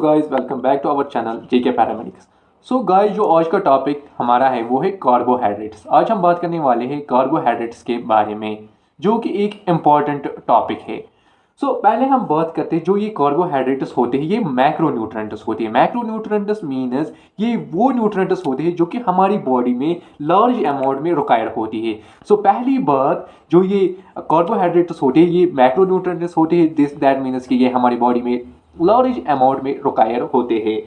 Guys, welcome back to our channel JK paramedics. So guys, जो आज का topic हमारा है वो है कार्बोहाइड्रेट्स। आज हम बात करने वाले हैं कार्बोहाइड्रेट्स के बारे में, जो कि एक इम्पॉर्टेंट टॉपिक है। पहले हम बात करते हैं, जो ये कार्बोहाइड्रेट्स होते हैं ये मैक्रोन्यूट्रेंट्स होते हैं। मैक्रोन्यूट्रेंट्स मीन्स ये वो न्यूट्रेंट्स होते हैं जो कि हमारी बॉडी में लार्ज अमाउंट में रिक्वायर होती है। पहली बात, जो ये कार्बोहाइड्रेट्स होते हैं ये मैक्रोन्यूट्रेंट्स होते हैं। दिस दैट मीन्स कि ये हमारी बॉडी में लार्ज अमाउंट में रिक्वायर होते हैं।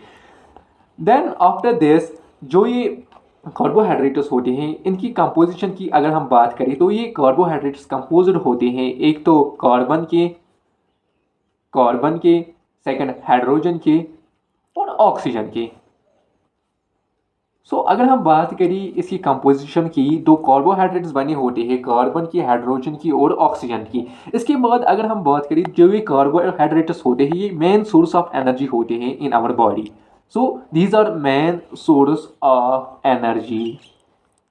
देन आफ्टर दिस, जो ये कार्बोहाइड्रेट्स होते हैं इनकी कंपोजिशन की अगर हम बात करें तो ये कार्बोहाइड्रेट्स कंपोज्ड होते हैं एक तो कार्बन के, सेकंड हाइड्रोजन के और ऑक्सीजन के। अगर हम बात करें इसकी कंपोजिशन की, तो कार्बोहाइड्रेट्स बने होते हैं कार्बन की, हाइड्रोजन की और ऑक्सीजन की। इसके बाद अगर हम बात करें, जो ये कार्बोहाइड्रेट्स होते हैं ये मेन सोर्स ऑफ एनर्जी होते हैं in our body. These are main source of energy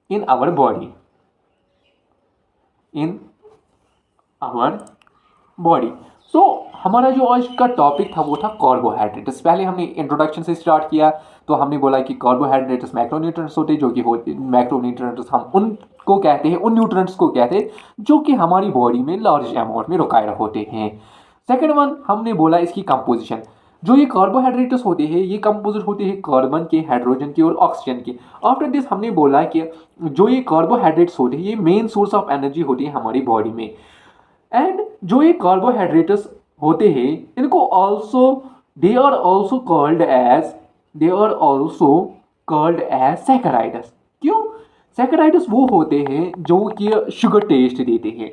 in our body, हमारा जो आज का टॉपिक था वो था कार्बोहाइड्रेट्स। पहले हमने इंट्रोडक्शन से स्टार्ट किया, तो हमने बोला कि कार्बोहाइड्रेट्स मैक्रोन्यूट्रेंट्स होते हैं, जो कि होते मैक्रोन्यूट्रेंट्स हम उनको कहते हैं, उन न्यूट्रेंट्स को कहते हैं जो कि हमारी बॉडी में लार्ज अमाउंट में रिक्वायर होते हैं। सेकेंड वन, हमने बोला इसकी कंपोजिशन। जो ये कार्बोहाइड्रेट्स होते हैं ये कंपोजिट होते हैं कार्बन के, हाइड्रोजन के और ऑक्सीजन के। आफ्टर दिस हमने बोला कि जो ये कार्बोहाइड्रेट्स होते हैं ये मेन सोर्स ऑफ एनर्जी होती है हमारी बॉडी में। एंड जो ये कार्बोहाइड्रेट्स होते हैं इनको they are also called as saccharides. क्यों? सैकराइड्स वो होते हैं जो कि शुगर टेस्ट देते हैं।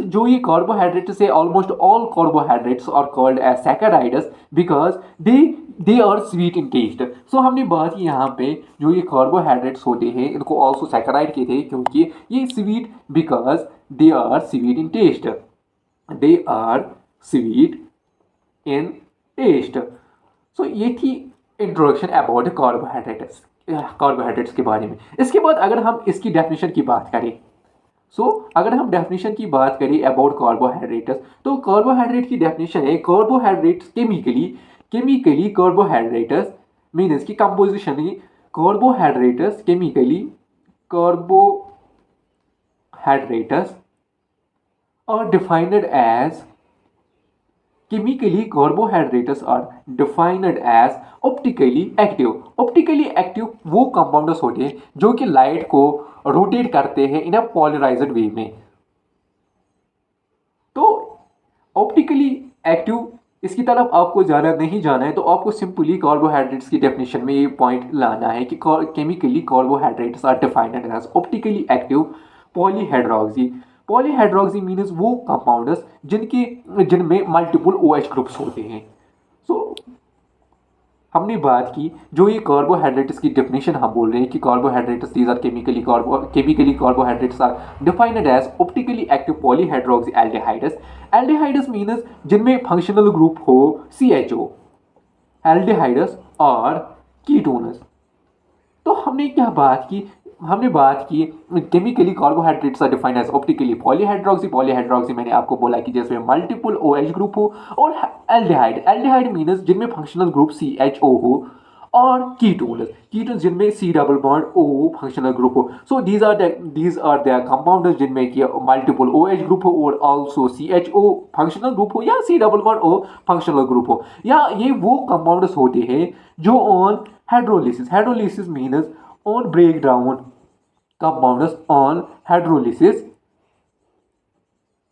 जो ये कार्बोहाइड्रेट्स है, almost all carbohydrates are called as saccharides because they are sweet in taste. हमने बात की यहाँ पे, जो ये कार्बोहाइड्रेट्स होते हैं इनको ऑल्सो सैकराइड कहते हैं क्योंकि ये sweet, because they are sweet in taste. ये थी इंट्रोडक्शन अबाउट कार्बोहाइड्रेट्स के बारे में। इसके बाद अगर हम इसकी डेफिनेशन की बात करें, अगर हम डेफिनेशन की बात करें अबाउट कार्बोहाइड्रेट्स, तो कार्बोहाइड्रेट की डेफिनेशन है कार्बोहाइड्रेट्स केमिकली कार्बोहाइड्रेट्स मीन्स की कंपोजिशन है carbohydrates are defined as optically active वो कंपाउंड्स होते हैं जो कि लाइट को रोटेट करते हैं इन अ पोलराइज्ड वे में। तो ऑप्टिकली एक्टिव, इसकी तरफ आपको ज़्यादा नहीं जाना है, तो आपको सिंपली कार्बोहाइड्रेट्स की डेफिनेशन में ये पॉइंट लाना है कि chemically carbohydrates are defined as optically active polyhydroxy means वो कंपाउंड्स जिनमें मल्टीपल OH ग्रुप्स होते हैं। हमने बात की, जो ये कार्बोहाइड्रेट्स की डेफिनेशन हम बोल रहे हैं कि carbohydrates these are chemically carbohydrates are defined as optically active polyhydroxy aldehydes means जिनमें फंक्शनल ग्रुप हो CHO, एल्डिहाइड्स और कीटोन्स। तो हमने बात की chemically carbohydrates are defined as optically polyhydroxy मैंने आपको बोला कि जैसे मल्टीपल OH ग्रुप हो, और एल्डिहाइड मीन्स जिनमें फंक्शनल ग्रुप CHO हो, और कीटोन्स जिनमें C double bond O functional group हो। दीज आर द कंपाउंड्स जिनमें कि मल्टीपल OH ग्रुप हो और ऑल्सो CHO फंक्शनल ग्रुप हो या C double bond O functional group हो, या ये वो कंपाउंड्स होते हैं जो on hydrolysis means on breakdown compounds on hydrolysis,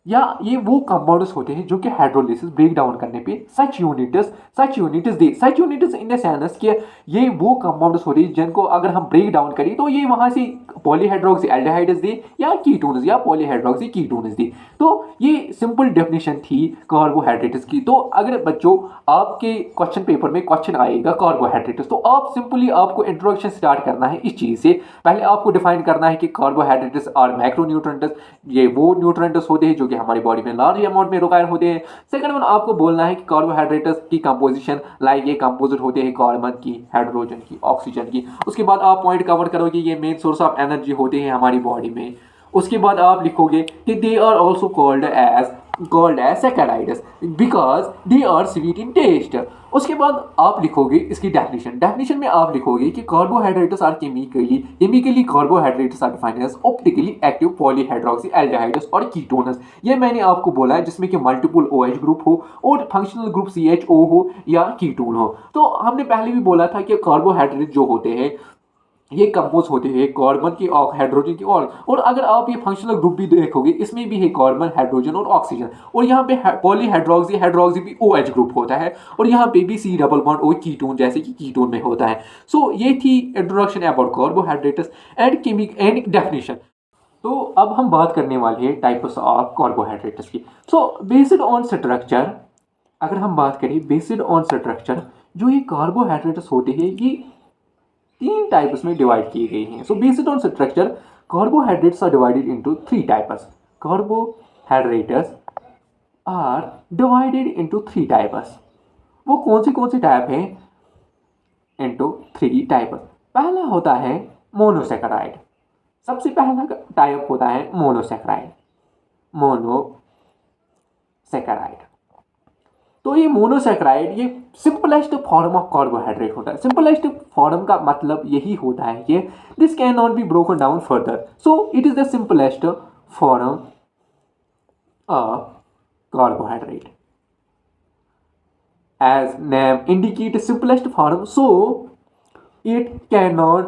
या ये वो कंपाउंड्स होते हैं जो कि हाइड्रोलिसिस ब्रेक डाउन करने पे सच यूनिट्स इन द सेंस कि ये वो कंपाउंड्स होते हैं जिनको अगर हम ब्रेक डाउन करें तो ये वहां से पॉलीहाइड्रोक्सी एल्डिहाइड्स दे या कीटोन्स या पॉलीहाइड्रोक्सी कीटोन्स दे। तो ये सिंपल डेफिनेशन थी कार्बोहाइड्रेट्स की। तो अगर बच्चों आपके क्वेश्चन पेपर में क्वेश्चन आएगा कार्बोहाइड्रेट्स, तो आप सिंपली आपको इंट्रोडक्शन स्टार्ट करना है इस चीज़ से। पहले आपको डिफाइन करना है कि कार्बोहाइड्रेट्स और मैक्रोन्यूट्रेंट्स ये वो न्यूट्रेंट्स होते हैं जो कि हमारी बॉडी में लार्ज अमाउंट में रिक्वायर होते हैं। सेकंड वन, आपको बोलना है कि कार्बोहाइड्रेट्स की कंपोजिशन लाइक ये कंपोजिट होते हैं कार्बन की, हाइड्रोजन की, ऑक्सीजन की। उसके बाद आप पॉइंट कवर करोगे ये मेन सोर्स ऑफ एनर्जी होते हैं हमारी बॉडी में। उसके बाद आप लिखोगे कि they are also called as called as saccharides because they are sweet in taste. उसके बाद आप लिखोगे इसकी डेफिनेशन में आप लिखोगे कि carbohydrates are chemically carbohydrates are defined as optically active polyhydroxy aldehydes और कीटोन्स। ये मैंने आपको बोला है जिसमें कि मल्टीपल OH ग्रुप हो और फंक्शनल ग्रुप CHO हो या कीटोन हो। तो हमने पहले भी बोला था कि कार्बोहाइड्रेट जो होते हैं ये कंपोज होते हैं कार्बन की और हाइड्रोजन की और अगर आप ये फंक्शनल ग्रुप भी देखोगे इसमें भी है कार्बन हाइड्रोजन और ऑक्सीजन और यहाँ पे पॉलीहाइड्रोक्सी भी OH ग्रुप होता है और यहाँ पे भी C double bond O ketone जैसे कि कीटोन में होता है। सो ये थी introduction about carbohydrates and definition. तो अब हम बात करने वाले हैं टाइप्स ऑफ कार्बोहाइड्रेट्स की। सो बेस्ड ऑन स्ट्रक्चर, अगर हम बात करें बेस्ड ऑन स्ट्रक्चर, जो ये कार्बोहाइड्रेट्स होते हैं ये 3 टाइप्स में डिवाइड किए गए हैं। So based on structure carbohydrates are divided into 3 types. Carbohydrates are divided into 3 types. वो कौन सी टाइप है? Into 3 types. पहला होता है मोनोसैकेराइड। सबसे पहला टाइप होता है मोनोसैकेराइड। तो ये मोनोसैकेराइड ये सिंपलेस्ट फॉर्म ऑफ कार्बोहाइड्रेट होता है। सिंपलेस्ट फॉर्म का मतलब यही होता है कि this can not be broken down further, so it is the simplest form of carbohydrate. As name indicate simplest form, so it cannot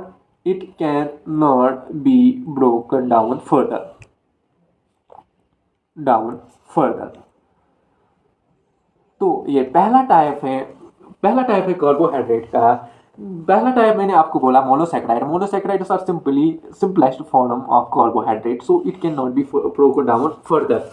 be broken down further. तो ये पहला टाइप है कार्बोहाइड्रेट का। पहला टाइप मैंने आपको बोला monosaccharides are simplest form of carbohydrate, so it can not be broken down further.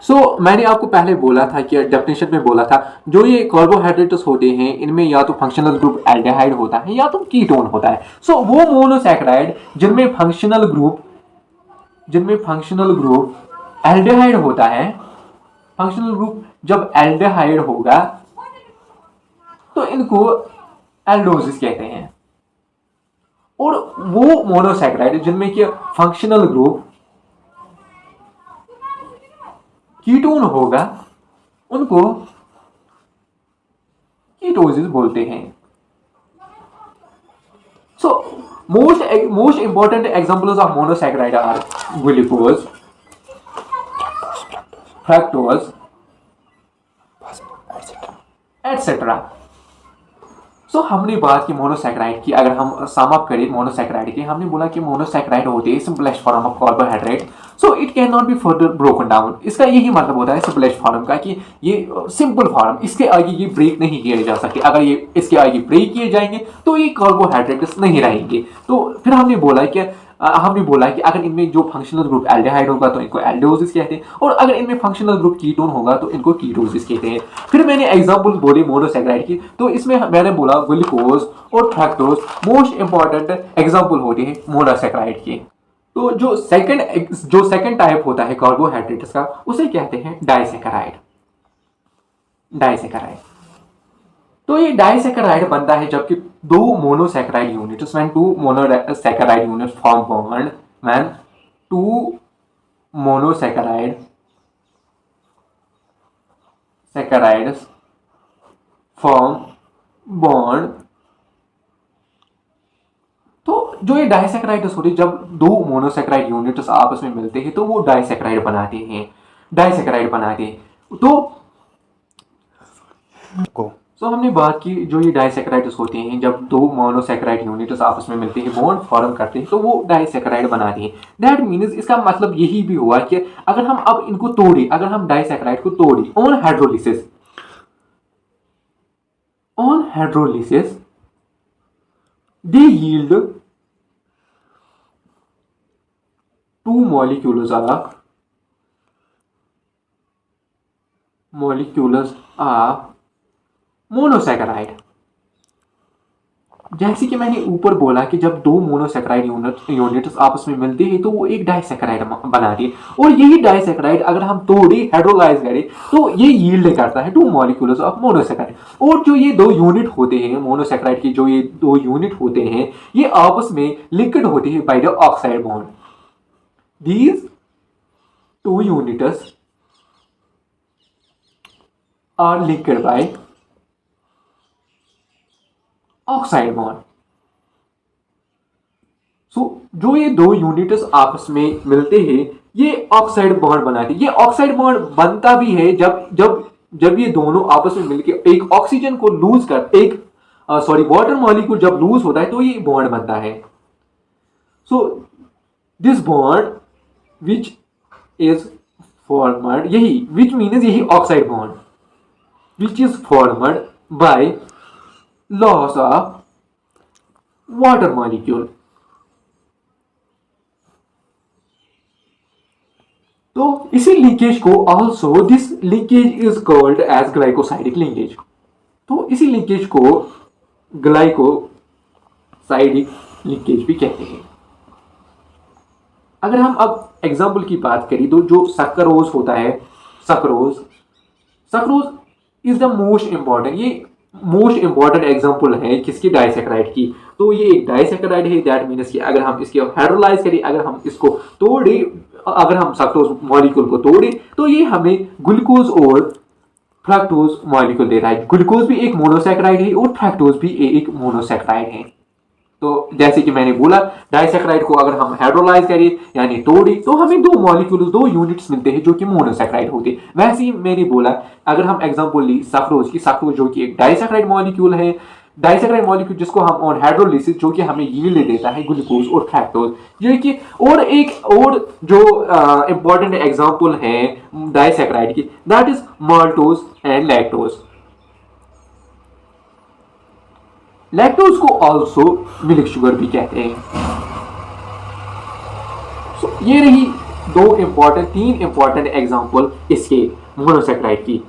So मैंने आपको पहले बोला था कि डेफिनेशन में बोला था जो ये कार्बोहाइड्रेट्स होते हैं इनमें या तो फंक्शनल ग्रुप एल्डिहाइड होता है या तो कीटोन होता है। सो वो मोनोसैकेराइड जिनमें फंक्शनल ग्रुप एल्डिहाइड होता है, फंक्शनल ग्रुप जब एल्डिहाइड होगा तो इनको एल्डोसिस कहते हैं। और वो मोनोसैकेराइड जिनमें कि फंक्शनल ग्रुप कीटोन होगा उनको कीटोसिस बोलते हैं। So most important examples of monosaccharide are glucose, fructose etcetera. So हमने बात की मोनोसैकेराइड की। अगर हम सम अप करें मोनोसैकेराइड की, हमने बोला कि मोनोसैकेराइड होते हैं simplest form of carbohydrate, so it can not be further broken down. इसका यही मतलब होता है सिंपलेस्ट फॉर्म का कि ये सिंपल फॉर्म, इसके आगे ये ब्रेक नहीं किए जा सकते। अगर ये इसके आगे ब्रेक किए जाएंगे तो ये कार्बोहाइड्रेट्स नहीं रहेंगे। तो फिर हमने बोला कि अगर इनमें जो फंक्शनल ग्रुप एल्डिहाइड होगा तो इनको एल्डोसिस कहते हैं और अगर इनमें फंक्शनल ग्रुप कीटोन होगा तो इनको कीटोसिस कहते हैं। फिर मैंने एग्जांपल बोले मोनोसैकेराइड की, तो इसमें मैंने बोला ग्लूकोज और फ्रक्टोज मोस्ट इंपॉर्टेंट एग्जांपल होते हैं मोनोसैकेराइड के। तो जो सेकंड टाइप होता है कार्बोहाइड्रेट्स का उसे कहते हैं डाइसैकेराइड। तो ये डाइसैकेराइड बनता है जबकि 2 monosaccharide units when 2 monosaccharide units form bond, when 2 monosaccharides form bond. तो जो ये डाइसैकेराइड्स होते हैं जब 2 मोनोसैकेराइड यूनिट्स आपस में मिलते हैं तो वो डाइसैकेराइड बनाते हैं। तो हमने बात की जो ये डाइसैकेराइड्स होते हैं जब 2 मोनोसैकेराइड यूनिट्स आपस में मिलते हैं, बॉन्ड फॉर्म करते हैं तो वो डाइसैकेराइड बनाते हैं। दैट मीन्स इसका मतलब यही भी हुआ कि अगर हम अब इनको तोड़े, अगर हम डाइसैकेराइड को तोड़े on hydrolysis they yield 2 molecules of monosaccharide. जैसे कि मैंने ऊपर बोला कि जब 2 मोनोसैकेराइड यूनिट्स आपस में मिलते हैं तो वो एक डाइसैकेराइड बनाती है और यही डाइसैकेराइड अगर हम तोड़े, हाइड्रोलाइज करें तो ये यील्ड करता है 2 molecules ऑफ मोनोसैकेराइड। और जो ये 2 यूनिट होते हैं मोनोसैकेराइड की, जो ये 2 यूनिट होते हैं ये आपस में लिंक्ड होते हैं by the oxide bond. These two units are linked by oxide bond. जो ये दो यूनिट्स आपस में मिलते हैं ये ऑक्साइड बॉन्ड बनाते हैं। ये ऑक्साइड बॉन्ड बनता भी है जब जब जब ये दोनों आपस में मिलकर एक ऑक्सीजन को लूज कर एक सॉरी वाटर मॉलिक्यूल जब लूज होता है तो ये बॉन्ड बनता है। So this bond which is formed यही विच मीन्स यही oxide bond which is formed by loss of water molecule. तो इसी लिंकेज को also this linkage is called as glycosidic linkage. तो इसी लिंकेज को ग्लाइकोसाइडिक लिंकेज भी कहते हैं। अगर हम अब एग्जाम्पल की बात करें तो जो सक्रोज होता है sucrose sucrose is the most important ये मोस्ट इंपॉर्टेंट एग्जांपल है किसकी डाइसैकेराइड की। तो ये एक डाइसैकेराइड है दैट मीन्स कि अगर हम इसके हाइड्रोलाइज करें अगर हम इसको तोड़े अगर हम सक्रोज मॉलिक्यूल को तोड़े तो ये हमें ग्लूकोज और फ्रक्टोज मॉलिक्यूल दे रहा है। ग्लूकोज भी एक मोनोसैकेराइड है और फ्रक्टोज भी एक मोनोसैकेराइड है। तो जैसे कि मैंने बोला डाइसैकेराइड को अगर हम हाइड्रोलाइज करें यानी तोड़े तो हमें दो मॉलिक्यूल दो यूनिट्स मिलते हैं जो कि मोनोसैकेराइड होते हैं। वैसे ही मैंने बोला अगर हम एग्जांपल ली सक्रोज की सक्रोज जो कि एक डाइसैकेराइड मॉलिक्यूल है डाइसैकेराइड मॉलिक्यूल जिसको हम ऑन हाइड्रोलिसिस जो कि हमें यील्ड देता है ग्लूकोज और फ्रक्टोज ये कि और एक और जो इंपॉर्टेंट एग्जांपल है डाइसैकेराइड की that is maltose and lactose. Lactose को ऑल्सो मिल्क शुगर भी कहते हैं। ये रही तीन इंपॉर्टेंट एग्जांपल इसके मोनोसैकेराइड की।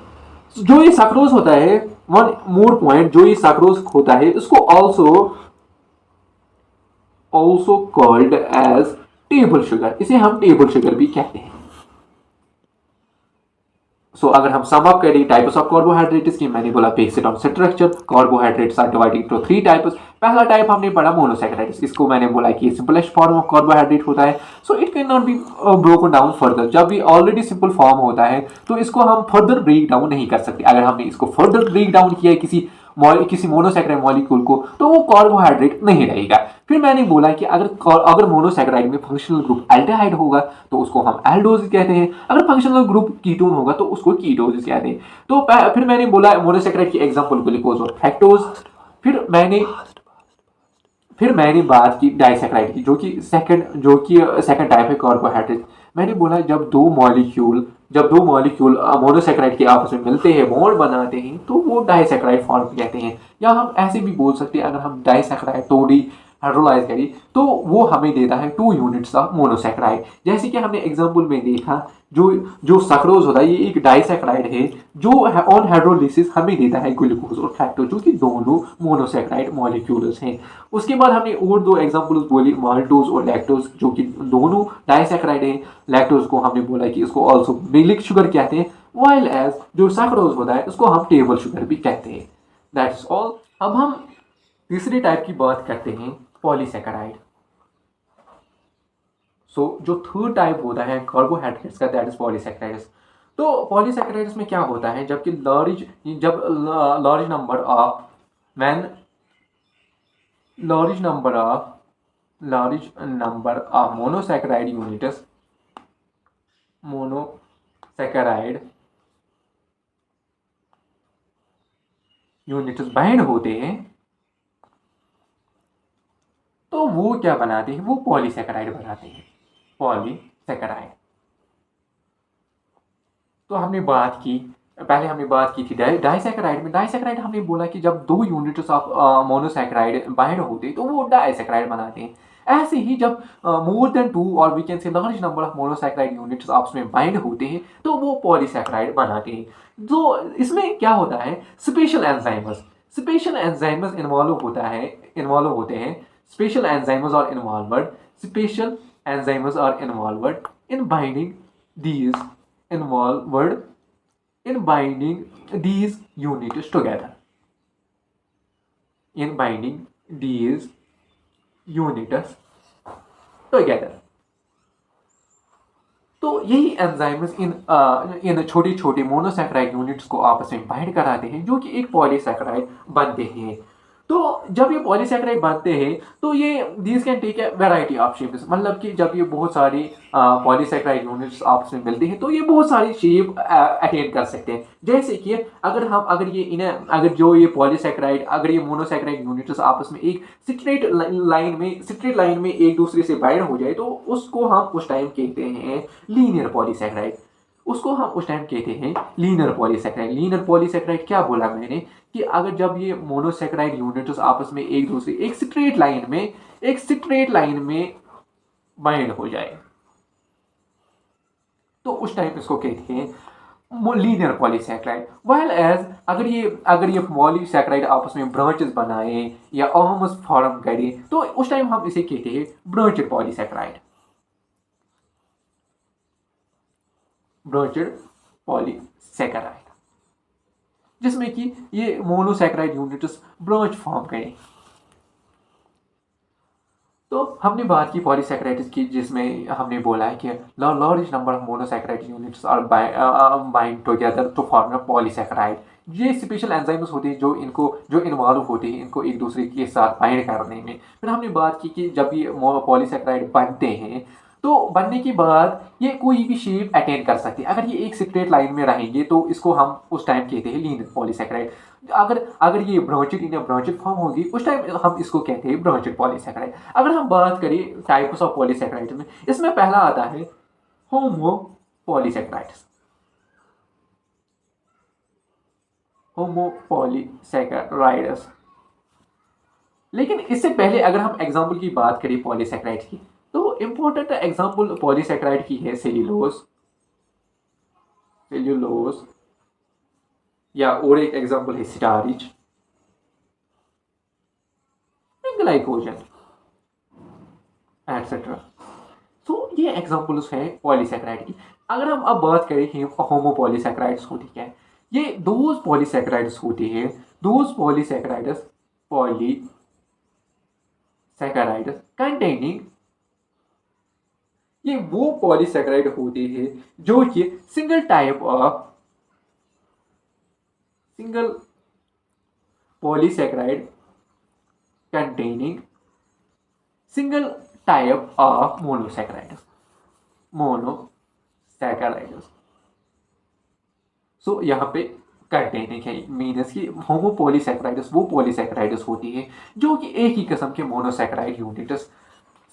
जो ये सक्रोज होता है वन मोर पॉइंट जो ये सक्रोज होता है इसको also called as table sugar इसे हम टेबल शुगर भी कहते हैं। अगर हम सम अप करें टाइप्स ऑफ कार्बोहाइड्रेट्स की मैंने बोला based on structure carbohydrates are divided into three types. पहला टाइप हमने पढ़ा मोनोसैकेराइड्स इसको मैंने बोला कि सिंपलेस्ट फॉर्म ऑफ कार्बोहाइड्रेट होता है। It can not be broken down further. जब भी ऑलरेडी सिंपल फॉर्म होता है तो इसको हम फर्दर ब्रेक डाउन नहीं कर सकते। अगर हमने इसको फर्दर ब्रेक डाउन किया किसी मोनोसैकेराइड मॉलिक्यूल को तो वो कार्बोहाइड्रेट नहीं रहेगा। फिर मैंने बोला कि अगर मोनोसैकेराइड में फंक्शनल ग्रुप एल्डिहाइड होगा तो उसको हम एल्डोज कहते हैं। अगर फंक्शनल ग्रुप कीटोन होगा तो उसको कीटोज कहते हैं। तो फिर मैंने बोला मोनोसैकेराइड की एग्जांपल ग्लूकोज और फ्रक्टोज। फिर मैंने बात की डाइसैकेराइड की जो कि सेकंड टाइप है कार्बोहाइड्रेट। मैंने बोला जब दो मॉलिक्यूल मोनोसैकेराइड के आपस में मिलते हैं बॉन्ड बनाते हैं तो वो डाइसैकेराइड फॉर्म कहते हैं। या हम ऐसे भी बोल सकते हैं अगर हम डाइसैकेराइड तोड़ी हाइड्रोलाइज करी तो वो हमें देता है 2 यूनिट्स ऑफ मोनोसैकेराइड। जैसे कि हमने एग्जांपल में देखा जो सक्रोज होता है ये एक डाइसैकेराइड है जो ऑन हाइड्रोलिसिस हमें देता है ग्लूकोज और फ्रक्टोज जो कि दोनों मोनोसैकेराइड मॉलिक्यूल्स हैं। उसके बाद हमने और दो एग्जांपल्स बोली माल्टोज और लैक्टोज जो कि दोनों डाइसैकेराइड हैं। लैक्टोज को हमने बोला कि इसको ऑल्सो मिल्क शुगर कहते हैं वाइल एज जो सक्रोज होता है उसको हम टेबल शुगर भी कहते हैं। That's all. अब हम तीसरी टाइप की बात करते हैं पॉलीसैकेराइड। जो थर्ड टाइप होता है कार्बोहाइड्रेट्स का दैट इज पॉलीसैकेराइड्स। तो पॉलीसैकेराइड्स में क्या होता है जब large number of monosaccharide units bind होते हैं तो वो क्या बनाते हैं वो पॉलीसैकेराइड बनाते हैं पॉलीसैकेराइड। तो हमने बात की थी डाइसैकेराइड में। डाइसैकेराइड हमने बोला कि जब दो यूनिट्स ऑफ मोनोसैकेराइड बाइंड होते हैं तो वो डाइसैकेराइड बनाते हैं। ऐसे ही जब मोर देन 2 और we can say large number of monosaccharide units आपस में बाइंड होते हैं तो वो पॉलीसैकेराइड बनाते हैं। तो इसमें क्या होता है स्पेशल एंजाइम्स इन्वॉल्व होते हैं। Special enzymes are involved in binding these units together. तो यही एंजाइम्स इन छोटी छोटी मोनोसैकेराइड यूनिट्स को आपस में बाइंड कराते हैं जो कि एक पॉलीसैकेराइड बनते हैं। तो जब ये पॉलीसैकेराइड बनते हैं तो ये these can take a variety of shapes, मतलब कि जब ये बहुत सारी पॉलीसैकेराइड यूनिट्स आपस में मिलती हैं तो ये बहुत सारी शेप अटेन कर सकते हैं। जैसे कि अगर जो ये पॉलीसैकेराइड, अगर ये मोनोसैकेराइड यूनिट्स आपस में एक स्ट्रेट लाइन में एक दूसरे से बाइंड हो जाए तो उसको हम उस टाइम कहते हैं लीनियर पॉलीसैकेराइड। उसको हम उस टाइम कहते हैं लीनियर पॉलीसैकेराइड। लीनियर पॉलीसैकेराइड क्या बोला मैंने कि अगर जब ये मोनोसैकेराइड यूनिट्स आपस में एक स्ट्रेट लाइन में बाइंड हो जाए तो उस टाइम इसको कहते हैं लीनियर पॉलीसैकेराइड। वाइल एज अगर ये पॉलीसैकेराइड आपस में ब्रांचेस बनाए या आर्म्स फॉर्म करे तो उस टाइम हम इसे कहते हैं ब्रांचेड पॉलीसैकेराइड। ब्रांचेड पॉलीसैकेराइड जिसमें कि ये मोनोसैकेराइड यूनिट्स ब्रांच फॉर्म करें। तो हमने बात की पॉलीसैकेराइड्स की, जिसमें हमने बोला है कि large number of monosaccharide units are bind together to form a polysaccharide. ये स्पेशल एंजाइम्स होते हैं जो इन्वॉल्व होते हैं इनको एक दूसरे के साथ बाइंड करने में। फिर हमने बात की कि जब ये पॉलीसैकेराइड बनते हैं तो बनने के बाद ये कोई भी शेप अटेन कर सकते हैं। अगर ये एक स्ट्रेट लाइन में रहेंगे तो इसको हम उस टाइम कहते हैं लीनियर पॉलीसैकेराइड। अगर अगर ये ब्रांचेड फॉर्म होगी उस टाइम हम इसको कहते हैं ब्रांचेड पॉलीसैकेराइड। अगर हम बात करें टाइप्स ऑफ पॉलीसैकेराइड में, इसमें पहला आता है होमो पॉलीसैकेराइड्स। होमो पॉलीसैकेराइड्स। लेकिन इससे पहले अगर हम एग्जाम्पल की बात करें पॉलीसैकेराइड की तो इंपॉर्टेंट एग्जाम्पल पॉलीसैकेराइड की है सेल्यूलोज या और एक एग्जाम्पल है स्टार्च, ग्लाइकोजन एटसेट्रा। तो ये एग्जाम्पल्स हैं पॉलीसैकेराइड की। अगर हम अब बात करें होमोपॉलीसैकेराइड्स को, ठीक है, ये दोज पॉलीसैकेराइड्स होते हैं, पॉलीसैकेराइड्स कंटेनिंग, ये वो पॉलीसैकेराइड होते हैं जो कि single polysaccharide containing single type of monosaccharides. सो यहाँ पे कंटेनिंग है, मीनस की होमोपॉलीसैकेराइड्स वो पॉलीसैकेराइड्स होती है जो कि एक ही किस्म के मोनोसैकेराइड यूनिट्स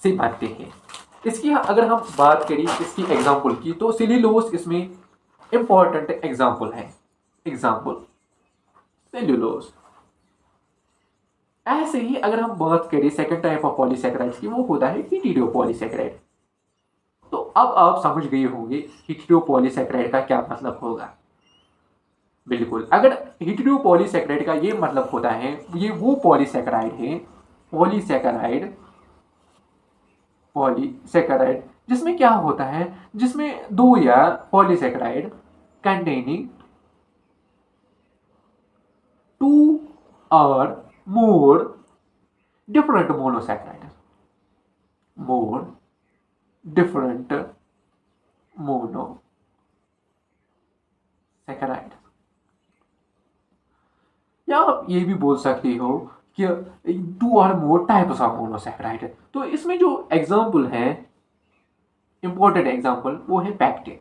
से बनते हैं। इसकी अगर हम बात करें इसकी एग्जांपल की तो सेल्यूलोज इसमें इंपॉर्टेंट एग्जांपल है। सेल्यूलोज। ऐसे ही अगर हम बात करें सेकंड टाइप ऑफ पॉलीसैकेराइड्स की, वो होता है हेटेरोपॉलीसैकेराइड। तो अब आप समझ गए होंगे हेटेरोपॉलीसैकेराइड का क्या मतलब होगा। बिल्कुल, अगर हेटेरोपॉलीसैकेराइड का ये मतलब होता है, ये वो पॉलीसैकेराइड है पॉलीसैकेराइड जिसमें क्या होता है, जिसमें दो या पॉलीसैकेराइड कंटेनिंग टू और more different monosaccharides, या आप ये भी बोल सकते हो कि टू और मोर टाइप्स ऑफ मोनोसैकेराइड। तो इसमें जो एग्जांपल है, इंपॉर्टेंट एग्जांपल, वो है पैक्टिन।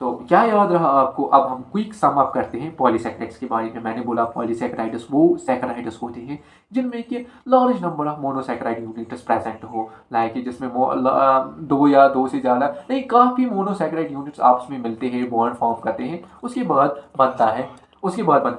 तो क्या याद रहा आपको? अब हम क्विक सम अप करते हैं पॉलीसैकेराइड्स के बारे में। मैंने बोला पॉलीसैकेराइड्स वो सैकेराइड्स होते हैं जिनमें कि large number of monosaccharide units present हो, लाइक कि जिसमें दो या दो से ज़्यादा नहीं, काफ़ी मोनोसैकेराइड यूनिट्स आपस में मिलते हैं, बॉन्ड फॉर्म करते हैं, उसके बाद बनता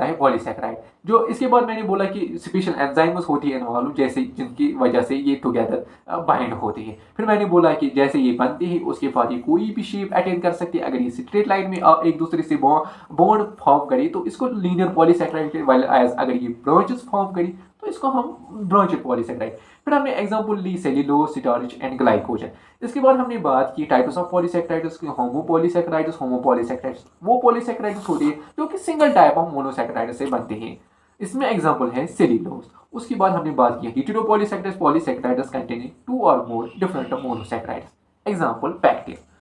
है पॉलीसैकेराइड। जो इसके बाद मैंने बोला कि स्पेशल एंजाइम्स होती है इन्वॉल्व, जैसे जिनकी वजह से ये टुगेदर बाइंड होते हैं। फिर मैंने बोला कि जैसे ये बनते हैं उसके बाद ये कोई भी शेप अटेन कर सकते हैं। अगर ये स्ट्रेट लाइन में एक दूसरे से बॉन्ड फॉर्म करे तो इसको लीनियर पॉलीसैकेराइड, वाइल एज अगर ये ब्रांचेस फॉर्म करे तो इसको हम ब्रांचेड पॉलीसैकेराइड। फिर हमने एग्जांपल ली सेल्यूलोज, स्टार्च एंड ग्लाइकोजन। इसके बाद हमने बात की टाइप्स ऑफ पॉलीसैकेराइड्स, होमोपॉलीसैकेराइड्स वो पॉलीसैकेराइड्स होती है जो कि सिंगल टाइप ऑफ मोनोसैकेराइड से बनते हैं। इसमें एग्जांपल है सेल्यूलोज। उसके बाद हमने बात की हेटेरोपॉलीसैकेराइड्स, पॉलीसैकेराइड्स कंटेनिंग टू और more different monosaccharides. Example, pectin.